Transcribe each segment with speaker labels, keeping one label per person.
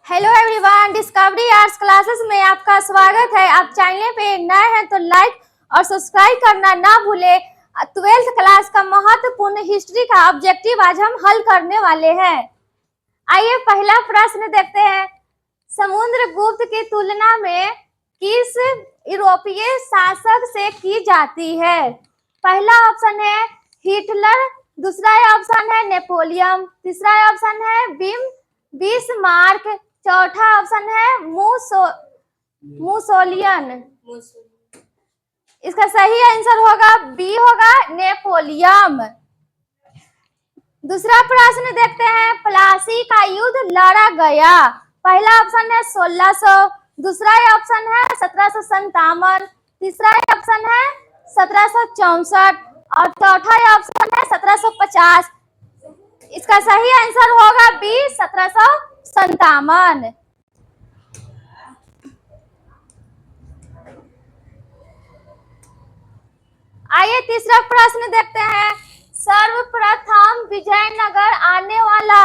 Speaker 1: Hello everyone, discovery arts classes में आपका स्वागत है। आप चैनल पे नए हैं तो लाइक और सब्सक्राइब करना ना भूले। 12th क्लास का महत्वपूर्ण हिस्ट्री का ऑब्जेक्टिव आज हम हल करने वाले हैं। आइए पहला प्रश्न देखते हैं। समुद्रगुप्त की तुलना में किस यूरोपीय शासक से की जाती है? पहला ऑप्शन है हिटलर, दूसरा ऑप्शन है नेपोलियन, तीसरा ऑप्शन है बिस्मार्क, चौथा ऑप्शन है मुसोलियन। इसका सही आंसर होगा बी, होगा नेपोलियन। दूसरा प्रश्न देखते हैं। प्लासी का युद्ध लड़ा गया। पहला ऑप्शन है 1600, दूसरा ऑप्शन है 1757, तीसरा ऑप्शन है 1764 और चौथा ऑप्शन है 1750। इसका सही आंसर होगा बी, 1757। आइए तीसरा प्रश्न देखते हैं। सर्वप्रथम विजयनगर आने वाला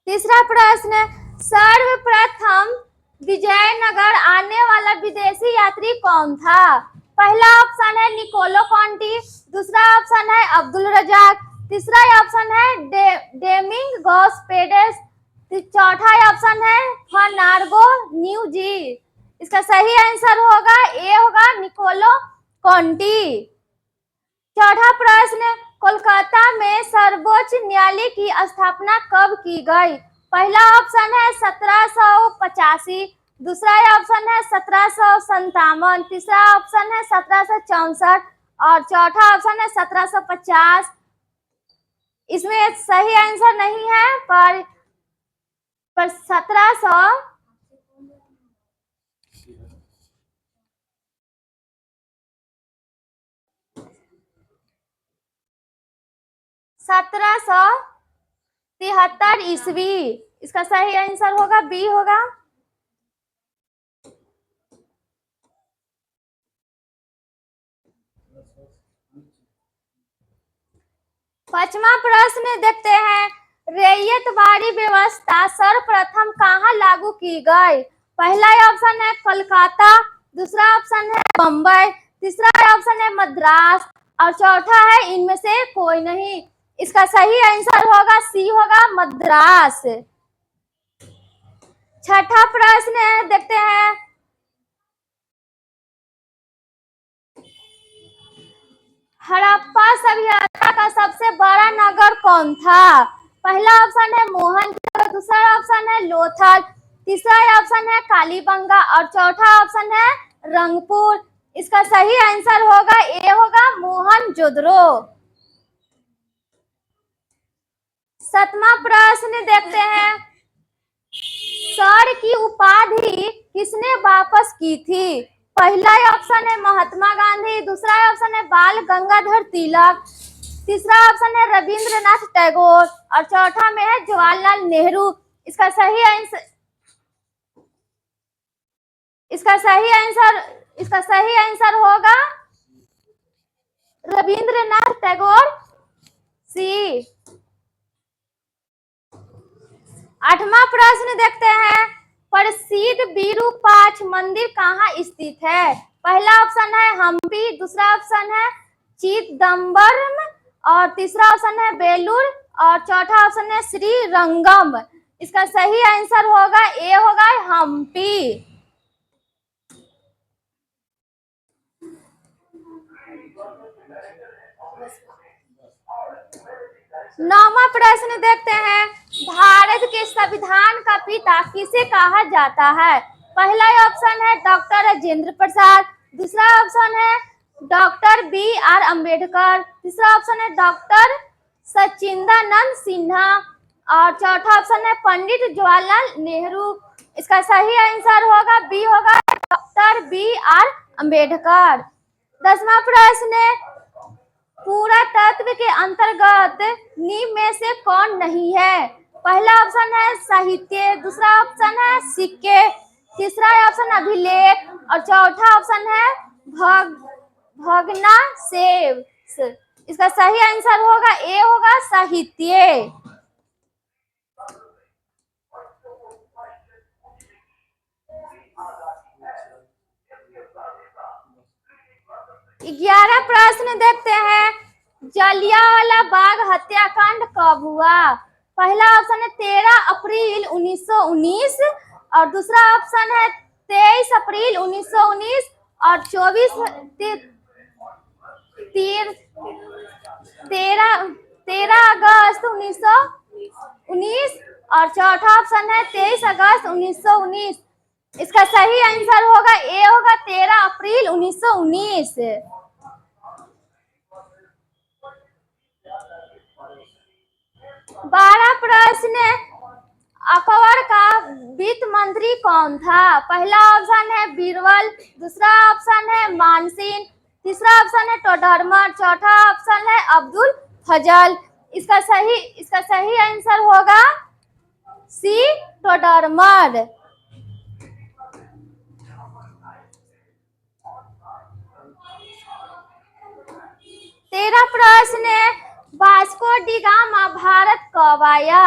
Speaker 1: तीसरा प्रश्न, सर्वप्रथम विजयनगर आने वाला विदेशी यात्री कौन था? पहला ऑप्शन है निकोलो कॉन्टी, दूसरा ऑप्शन है अब्दुल रजाक, तीसरा ऑप्शन है डेमिंग गॉस्पेडेस, चौथा ऑप्शन है फर्नांडो न्यूजी। इसका सही आंसर होगा ए, होगा निकोलो कॉन्टी। चौथा प्रश्न, कोलकाता में सर्वोच्च न्यायालय की स्थापना कब की गई? पहला ऑप्शन है 1785, दूसरा ऑप्शन है 1757, तीसरा ऑप्शन है 1764 और चौथा ऑप्शन है 1750। इसमें सही आंसर नहीं है, पर 1773 ईस्वी। इसका सही आंसर होगा बी, होगा। पांचवा प्रश्न देखते हैं। रैयतवाड़ी व्यवस्था सर्वप्रथम कहाँ लागू की गई? पहला ऑप्शन है कोलकाता, दूसरा ऑप्शन है बम्बई, तीसरा ऑप्शन है मद्रास और चौथा है इनमें से कोई नहीं। इसका सही आंसर होगा सी, होगा मद्रास। छठा प्रश्न देखते हैं। हड़प्पा सभ्यता का सबसे बड़ा नगर कौन था? पहला ऑप्शन है मोहनजोदड़ो, दूसरा ऑप्शन है लोथल, तीसरा ऑप्शन है कालीबंगा और चौथा ऑप्शन है रंगपुर। इसका सही आंसर होगा ए, होगा मोहनजोदड़ो। सातवां प्रश्न देखते हैं। सर की उपाधि किसने वापस की थी? पहला ऑप्शन है महात्मा गांधी, दूसरा ऑप्शन है बाल गंगाधर तिलक, तीसरा ऑप्शन है रविंद्रनाथ टैगोर और चौथा में है जवाहरलाल नेहरू। इसका सही आंसर होगा रविंद्रनाथ टैगोर, सी। आठवां प्रश्न देखते हैं। प्रसिद्ध विरूपाक्ष मंदिर कहाँ स्थित है? पहला ऑप्शन है हम्पी, दूसरा ऑप्शन है चिदम्बरम और तीसरा ऑप्शन है बेलूर और चौथा ऑप्शन है श्रीरंगम। इसका सही आंसर होगा ए, होगा हम्पी। नौवां प्रश्न देखते हैं। भारत के संविधान का पिता किसे कहा जाता है? पहला ऑप्शन है डॉक्टर राजेंद्र प्रसाद, दूसरा ऑप्शन है डॉक्टर बी.आर. अम्बेडकर, तीसरा ऑप्शन है डॉक्टर सचिदानंद सिन्हा और चौथा ऑप्शन है पंडित जवाहरलाल नेहरू। इसका सही आंसर होगा बी, होगा डॉक्टर बी.आर. अम्बेडकर। 10वां प्रश्न, पुरातत्व के अंतर्गत निम्न में से कौन नहीं है? पहला ऑप्शन है साहित्य, दूसरा ऑप्शन है सिक्के, तीसरा ऑप्शन अभिलेख और चौथा ऑप्शन है भगना सेव। इसका सही आंसर होगा ए होगा साहित्य। 11 प्रश्न देखते हैं। जलियांवाला बाग हत्याकांड कब हुआ? पहला ऑप्शन है 13 अप्रैल 1919 और दूसरा ऑप्शन है 23 अप्रैल 1919 और 13 अगस्त 1919 और चौथा ऑप्शन है 23 अगस्त 1919। इसका सही आंसर होगा ए होगा 13 अप्रैल 1919। 12 प्रश्न। अकबर का वित्त मंत्री कौन था? पहला ऑप्शन है बीरबल, दूसरा ऑप्शन है मानसिंह, तीसरा ऑप्शन है टोडरमल, चौथा ऑप्शन है अब्दुल फजल। इसका सही आंसर होगा सी टोडरमल। 13 प्रश्न। वास्को डी गामा भारत कब आया?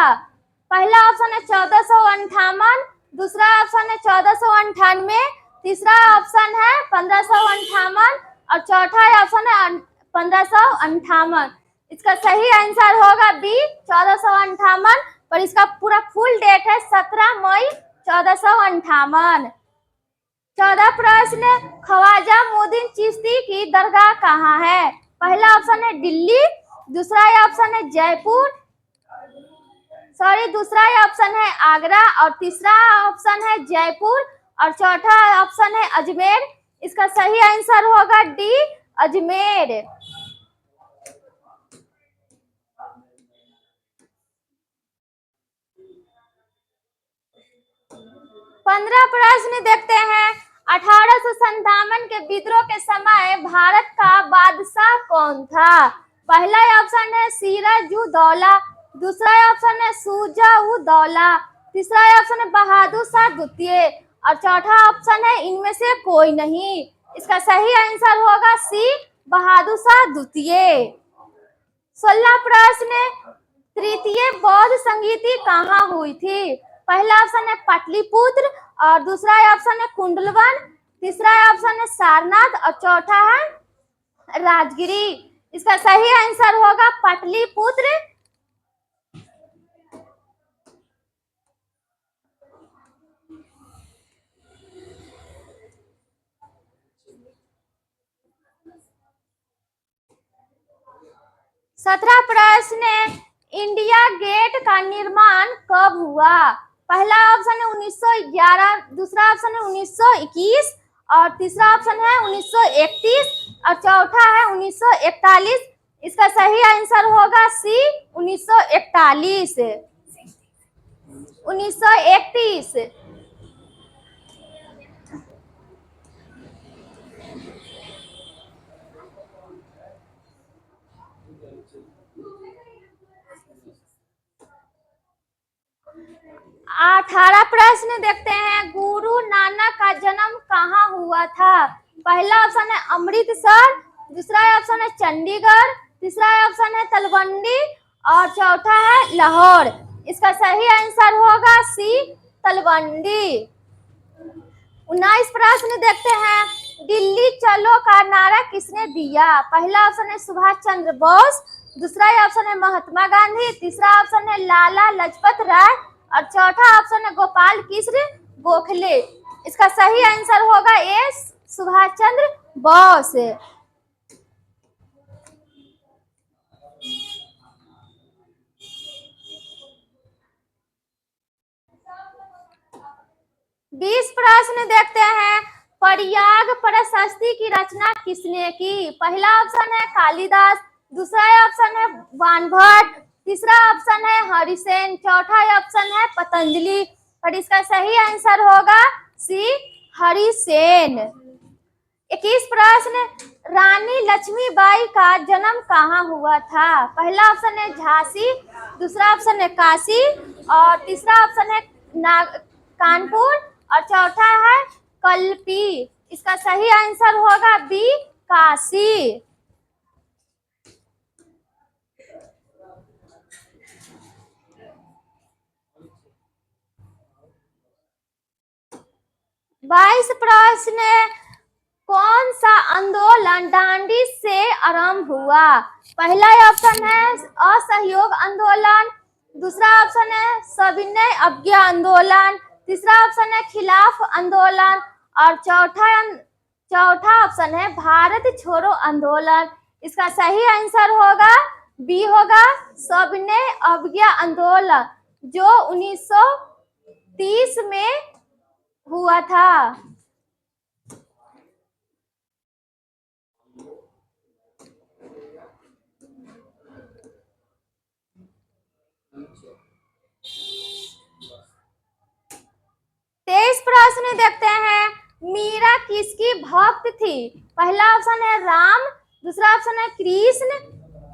Speaker 1: पहला ऑप्शन है 1458, दूसरा ऑप्शन है 1498, तीसरा ऑप्शन है 1558 और चौथा ऑप्शन है 1558। इसका सही आंसर होगा बी 1458, पर इसका पूरा फुल डेट है 17 मई 1458। 14 प्रश्न। ख्वाजा मोहद्दीन चिश्ती की दरगाह कहाँ है? पहला ऑप्शन है दिल्ली, दूसरा ऑप्शन है जयपुर, दूसरा ऑप्शन है आगरा और तीसरा ऑप्शन है जयपुर और चौथा ऑप्शन है अजमेर। इसका सही आंसर होगा डी अजमेर। 15 प्रश्न देखते हैं। 1857 के विद्रोह के समय भारत का बादशाह कौन था? पहला ऑप्शन है सिराजुद्दौला, दूसरा ऑप्शन है शुजा-उद-दौला, तीसरा ऑप्शन है बहादुर शाह द्वितीय और चौथा ऑप्शन है इनमें से कोई नहीं। इसका सही आंसर होगा सी बहादुर शाह द्वितीय। 16 प्रश्न। तृतीय बौद्ध संगीति कहाँ हुई थी? पहला ऑप्शन है पाटलिपुत्र और दूसरा ऑप्शन है कुंडलवन, तीसरा ऑप्शन है सारनाथ और चौथा है राजगिरी। इसका सही आंसर होगा पाटलिपुत्र। 17 प्रश्न। इंडिया गेट का निर्माण कब हुआ? पहला ऑप्शन है 1911, दूसरा ऑप्शन है 1921 और तीसरा ऑप्शन है 1931 और चौथा है 1941। इसका सही आंसर होगा सी 1941। 1931। 18 प्रश्न देखते हैं। गुरु नानक का जन्म कहाँ हुआ था? पहला ऑप्शन है अमृतसर, दूसरा ऑप्शन है चंडीगढ़, तीसरा ऑप्शन है तलवंडी और चौथा है लाहौर। इसका सही आंसर होगा सी तलवंडी। 19 प्रश्न देखते हैं। दिल्ली चलो का नारा किसने दिया? पहला ऑप्शन है सुभाष चंद्र बोस, दूसरा ऑप्शन है महात्मा गांधी, तीसरा ऑप्शन है लाला लाजपत राय और चौथा ऑप्शन है गोपाल कृष्ण गोखले। इसका सही आंसर होगा ए सुभाष चंद्र बोस। 20 प्रश्न देखते हैं। प्रयाग प्रशस्ति की रचना किसने की? पहला ऑप्शन है कालिदास, दूसरा ऑप्शन है बाणभट्ट, तीसरा ऑप्शन है हरिसेन, चौथा ऑप्शन है पतंजलि और इसका सही आंसर होगा सी हरिसेन। 21 प्रश्न। रानी लक्ष्मीबाई का जन्म कहाँ हुआ था? पहला ऑप्शन है झांसी, दूसरा ऑप्शन है काशी और तीसरा ऑप्शन है कानपुर और चौथा है कल्पी। इसका सही आंसर होगा बी काशी। 22 प्रश्न, कौन सा आंदोलन दांडी से आरंभ हुआ? पहला ऑप्शन है असहयोग आंदोलन, दूसरा ऑप्शन है सविनय अवज्ञा आंदोलन, तीसरा ऑप्शन है खिलाफ आंदोलन और चौथा ऑप्शन है भारत छोड़ो आंदोलन। इसका सही आंसर होगा बी होगा सविनय अवज्ञा आंदोलन, जो 1930 में हुआ था। तेईस प्रश्न देखते हैं, मीरा किसकी भक्त थी? पहला ऑप्शन है राम, दूसरा ऑप्शन है कृष्ण,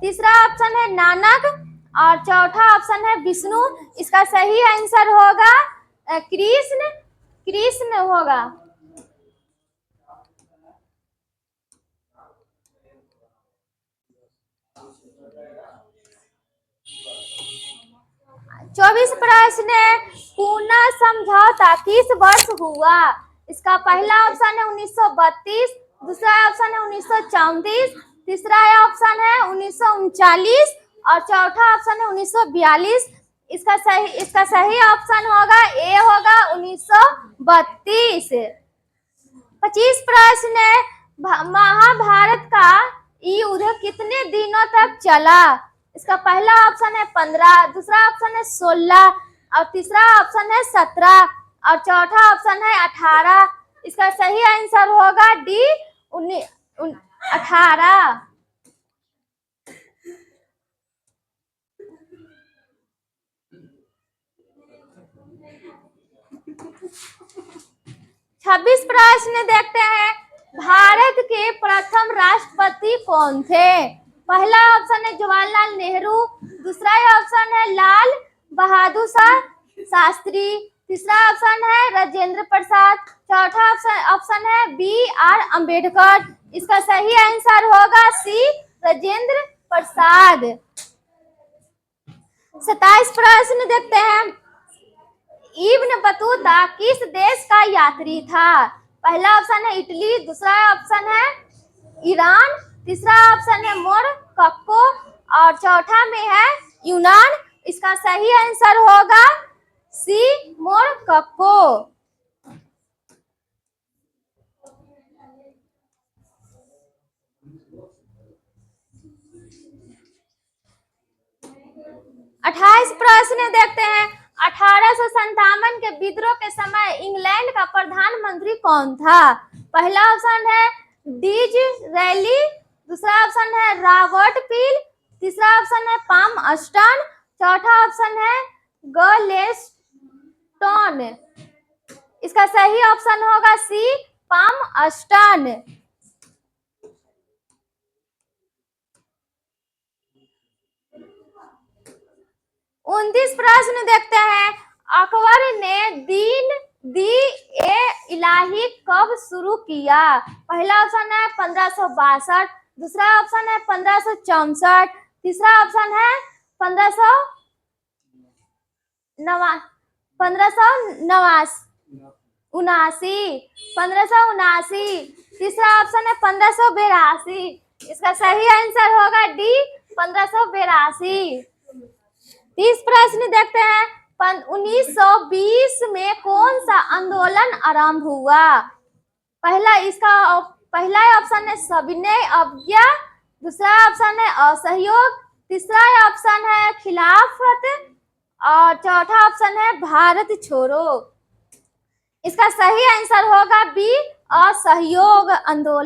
Speaker 1: तीसरा ऑप्शन है नानक और चौथा ऑप्शन है विष्णु। इसका सही आंसर होगा कृष्ण होगा। चौबीस प्रश्न, पूना समझौता किस वर्ष हुआ? इसका पहला ऑप्शन है 1932, दूसरा ऑप्शन है 1934, तीसरा ऑप्शन है 1939 और चौथा ऑप्शन है 1942। इसका सही ऑप्शन होगा ए होगा 1932। 25 प्रश्न, महाभारत का युद्ध कितने दिनों तक चला? इसका पहला ऑप्शन है 15, दूसरा ऑप्शन है 16 और तीसरा ऑप्शन है 17 और चौथा ऑप्शन है 18। इसका सही आंसर होगा डी 18। 26 प्रश्न देखते हैं, भारत के प्रथम राष्ट्रपति कौन थे? पहला ऑप्शन है जवाहरलाल नेहरू, दूसरा ऑप्शन है लाल बहादुर शास्त्री, तीसरा ऑप्शन है राजेंद्र प्रसाद, चौथा ऑप्शन है बी.आर. अम्बेडकर। इसका सही आंसर होगा सी राजेंद्र प्रसाद। 27 प्रश्न देखते हैं, इब्न बतूता किस देश का यात्री था? पहला ऑप्शन है इटली, दूसरा ऑप्शन है ईरान, तीसरा ऑप्शन है मोरक्को और चौथा में है यूनान। इसका सही आंसर होगा सी मोरक्को। 28 प्रश्न देखते हैं, 1857 के विद्रोह के समय इंग्लैंड का प्रधानमंत्री कौन था? पहला ऑप्शन है डिज़रेली, दूसरा ऑप्शन है रॉबर्ट पील, तीसरा ऑप्शन है पाम अस्टन, चौथा ऑप्शन है गलेस्टोन। इसका सही ऑप्शन होगा सी पाम अस्टन। 29 प्रश्न देखते हैं, अकबर ने दीन-ए-इलाही कब शुरू किया? पहला ऑप्शन है 1562, दूसरा ऑप्शन है 1564, तीसरा ऑप्शन है 1579, तीसरा ऑप्शन है 1582। इसका सही आंसर होगा डी 1582। 30 प्रश्न देखते हैं, 1920 में कौन सा आंदोलन आरंभ हुआ? पहला ऑप्शन है सविनय अवज्ञा, दूसरा ऑप्शन है असहयोग, तीसरा ऑप्शन है खिलाफत और चौथा ऑप्शन है भारत छोड़ो। इसका सही आंसर होगा बी असहयोग आंदोलन।